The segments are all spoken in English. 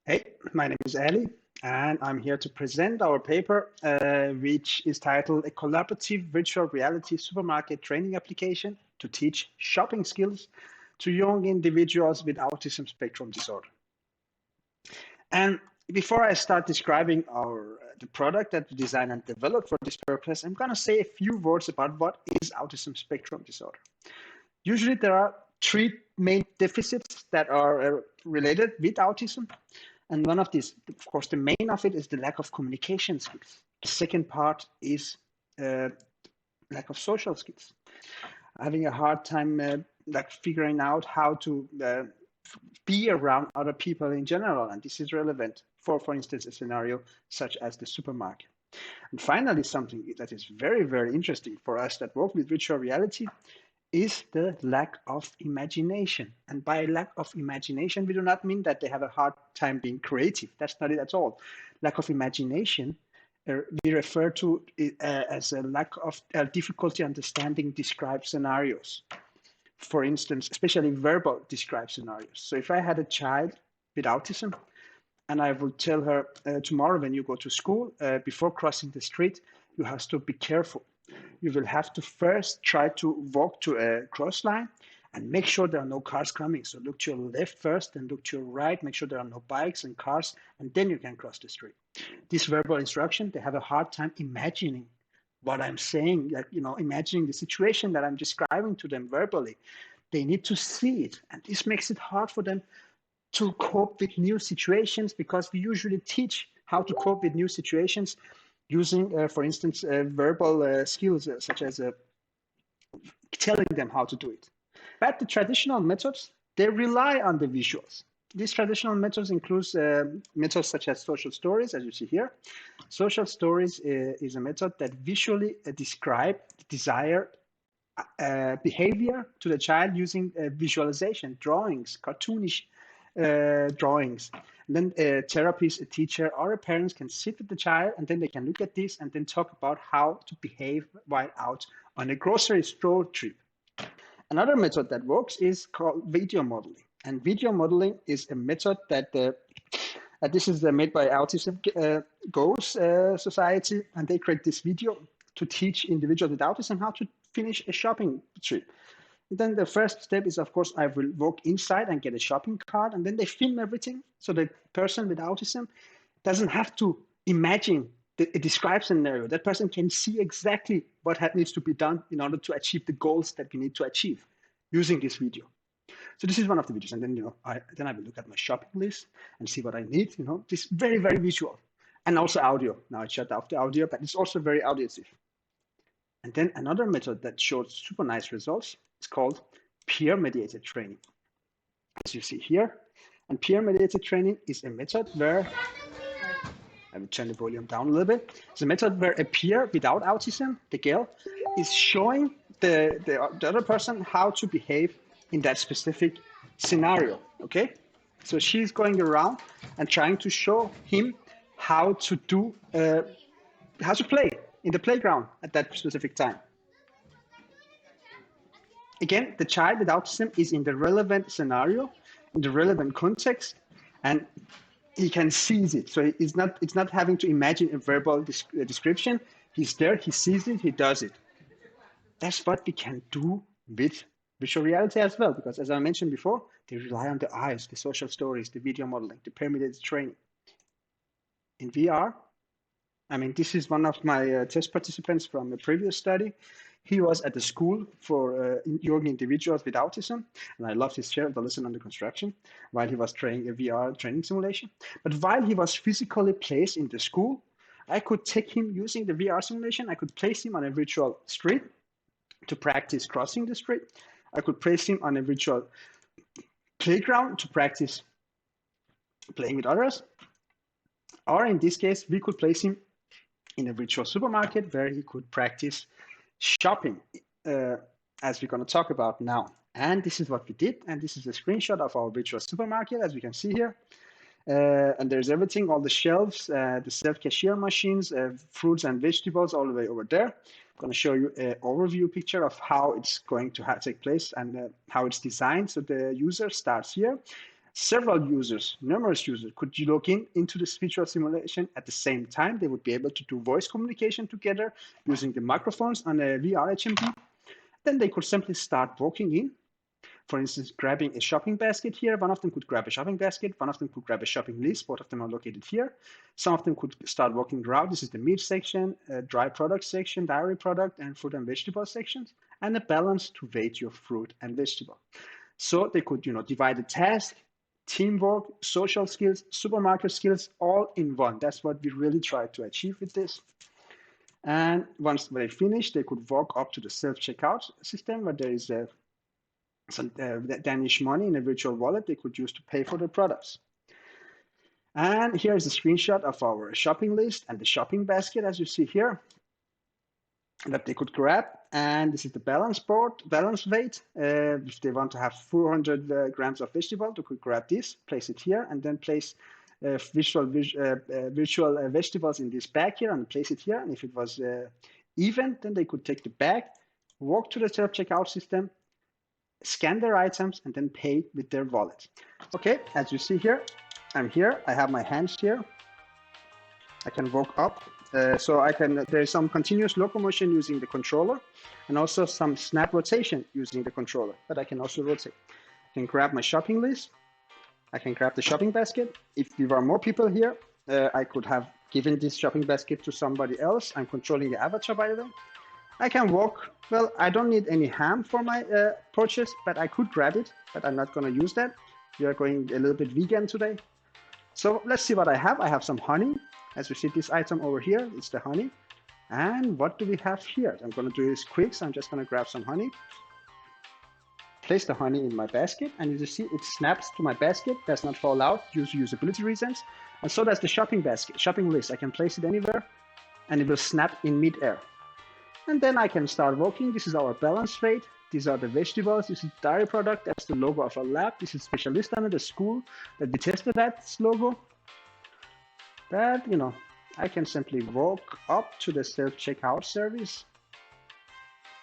Hey, my name is Ali, and I'm here to present our paper, which is titled A Collaborative Virtual Reality Supermarket Training Application to Teach Shopping Skills to Young Individuals with Autism Spectrum Disorder. And before I start describing the product that we designed and developed for this purpose, I'm going to say a few words about what is Autism Spectrum Disorder. Usually there are three main deficits that are related with autism. And one of these, of course, the main of it is the lack of communication skills. The second part is lack of social skills. Having a hard time like figuring out how to be around other people in general. And this is relevant for instance, a scenario such as the supermarket. And finally, something that is very, very interesting for us that work with virtual reality is the lack of imagination. And by lack of imagination, we do not mean that they have a hard time being creative. That's not it at all. Lack of imagination, we refer to it as a lack of difficulty understanding described scenarios. For instance, especially verbal described scenarios. So if I had a child with autism, and I will tell her tomorrow when you go to school, before crossing the street, you have to be careful. You will have to first try to walk to a cross line and make sure there are no cars coming. So look to your left first, then look to your right, make sure there are no bikes and cars, and then you can cross the street. This verbal instruction, they have a hard time imagining what I'm saying, like, imagining the situation that I'm describing to them verbally. They need to see it, and this makes it hard for them to cope with new situations, because we usually teach how to cope with new situations using, for instance, verbal skills, such as telling them how to do it. But the traditional methods, they rely on the visuals. These traditional methods include methods such as social stories, as you see here. Social stories is a method that visually describes desired behavior to the child using visualization, drawings, cartoonish drawings. And then a therapist, a teacher, or a parent can sit with the child, and then they can look at this and then talk about how to behave while out on a grocery store trip. Another method that works is called video modeling. And video modeling is a method that this is made by Autism Goes Society, and they create this video to teach individuals with autism how to finish a shopping trip. Then the first step is, of course, I will walk inside and get a shopping cart, and then they film everything. So the person with autism doesn't have to imagine a described scenario. That person can see exactly what needs to be done in order to achieve the goals that we need to achieve using this video. So this is one of the videos. And then, I will look at my shopping list and see what I need. This is very, very visual. And also audio. Now I shut off the audio, but it's also very auditive. And then another method that shows super nice results is called peer-mediated training, as you see here. And peer-mediated training is a method where, I will turn the volume down a little bit. It's a method where a peer without autism, the girl, is showing the other person how to behave in that specific scenario, okay? So she's going around and trying to show him how to do, how to play in the playground at that specific time. Again, the child with autism is in the relevant scenario, in the relevant context, and he can seize it. So it's not having to imagine a verbal description. He's there, he sees it, he does it. That's what we can do with virtual reality as well, because as I mentioned before, they rely on the eyes, the social stories, the video modeling, the peer-mediated training. In VR, this is one of my test participants from a previous study. He was at the school for young individuals with autism, and I loved his chair, Adolescent Under Construction, while he was training a VR training simulation. But while he was physically placed in the school, I could take him using the VR simulation. I could place him on a virtual street to practice crossing the street. I could place him on a virtual playground to practice playing with others. Or in this case, we could place him in a virtual supermarket where he could practice shopping, as we're going to talk about now. And this is what we did. And this is a screenshot of our virtual supermarket, as we can see here. And there's everything, all the shelves, the self-cashier machines, fruits and vegetables all the way over there. I'm going to show you an overview picture of how it's going to take place and how it's designed. So the user starts here, several users, numerous users, could log into this virtual simulation at the same time. They would be able to do voice communication together using the microphones on a VR HMD. Then they could simply start walking in. For instance, grabbing a shopping basket here. One of them could grab a shopping basket. One of them could grab a shopping list. Both of them are located here. Some of them could start walking around. This is the meat section, dry product section, dairy product, and fruit and vegetable sections, and a balance to weight your fruit and vegetable. So they could, divide the task, teamwork, social skills, supermarket skills, all in one. That's what we really try to achieve with this. And once they finish, they could walk up to the self-checkout system where there is some Danish money in a virtual wallet they could use to pay for the products. And here is a screenshot of our shopping list and the shopping basket, as you see here, that they could grab. And this is the balance weight. If they want to have 400 grams of vegetable, they could grab this, place it here, and then place virtual vegetables in this bag here and place it here. And if it was even, then they could take the bag, walk to the self-checkout system, scan their items, and then pay with their wallet. Okay, as you see here, I'm here. I have my hands here. I can walk up. So there's some continuous locomotion using the controller and also some snap rotation using the controller, but I can also rotate. I can grab my shopping list. I can grab the shopping basket. If there were more people here, I could have given this shopping basket to somebody else. I'm controlling the avatar, by the way. I can walk. Well, I don't need any ham for my purchase, but I could grab it, but I'm not going to use that. We are going a little bit vegan today. So let's see what I have. I have some honey. As we see this item over here, it's the honey. And what do we have here? I'm going to do this quick, so I'm just going to grab some honey. Place the honey in my basket, and you see it snaps to my basket, does not fall out due to usability reasons. And so does the shopping basket, shopping list. I can place it anywhere, and it will snap in mid-air. And then I can start walking. This is our balance weight. These are the vegetables. This is dairy product. That's the logo of our lab. This is Specialisterne, the school that we tested that logo. That, I can simply walk up to the self-checkout service.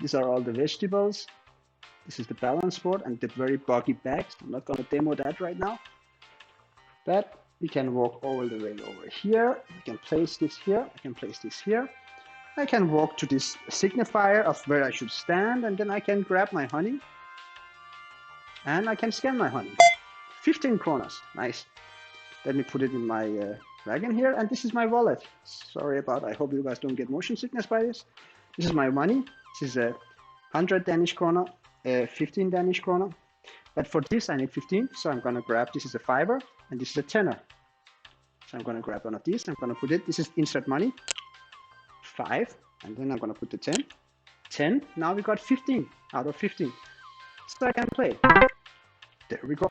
These are all the vegetables. This is the balance board and the very buggy bags. I'm not going to demo that right now. But we can walk all the way over here. We can place this here. I can place this here. I can walk to this signifier of where I should stand, and then I can grab my honey. And I can scan my honey. 15 kronas. Nice. Let me put it in my wagon here, and this is my wallet. Sorry about it. I hope you guys don't get motion sickness by this. This is my money. This is 100 Danish kroner, 15 Danish kroner. But for this, I need 15, so I'm going to grab, this is a 5er, and this is a 10er. So I'm going to grab one of these. I'm going to put it, this is insert money. 5, and then I'm going to put the 10. 10, now we got 15 out of 15. So I can play. There we go.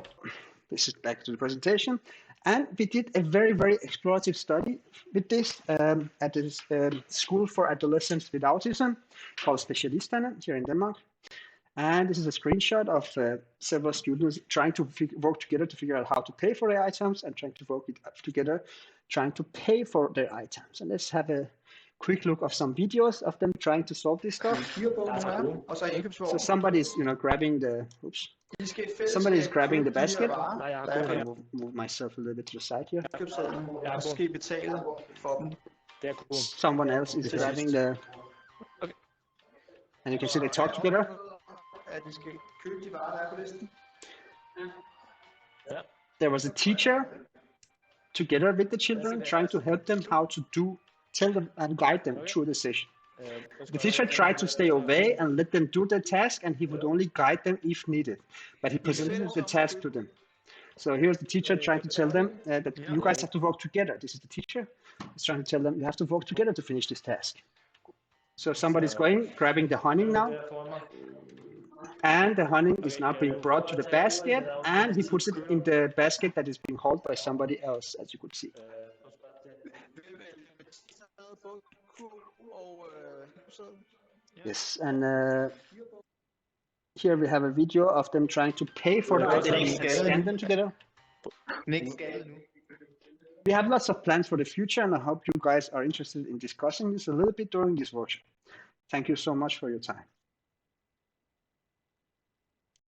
This is back to the presentation. And we did a very, very explorative study with this at this school for adolescents with autism called Specialisterne here in Denmark. And this is a screenshot of several students trying to work together to figure out how to pay for their items and trying to work together, trying to pay for their items. And let's have a quick look of some videos of them trying to solve this stuff. So somebody's, grabbing the, somebody's grabbing the basket. I'm going to move myself a little bit to the side here. Someone else is grabbing the, and you can see they talk together. There was a teacher together with the children trying to help them how to tell them and guide them through the session. The teacher tried to stay away and let them do their task, and he would only guide them if needed, but he presented the task to them. So here's the teacher trying to tell them that you guys have to work together. This is the teacher. He's trying to tell them you have to work together to finish this task. So somebody's grabbing the honey now, and the honey is now being brought to the basket, and he puts it in the basket that is being held by somebody else, as you could see. Yes, and here we have a video of them trying to pay for the items and scan them together. We have lots of plans for the future, and I hope you guys are interested in discussing this a little bit during this workshop. Thank you so much for your time.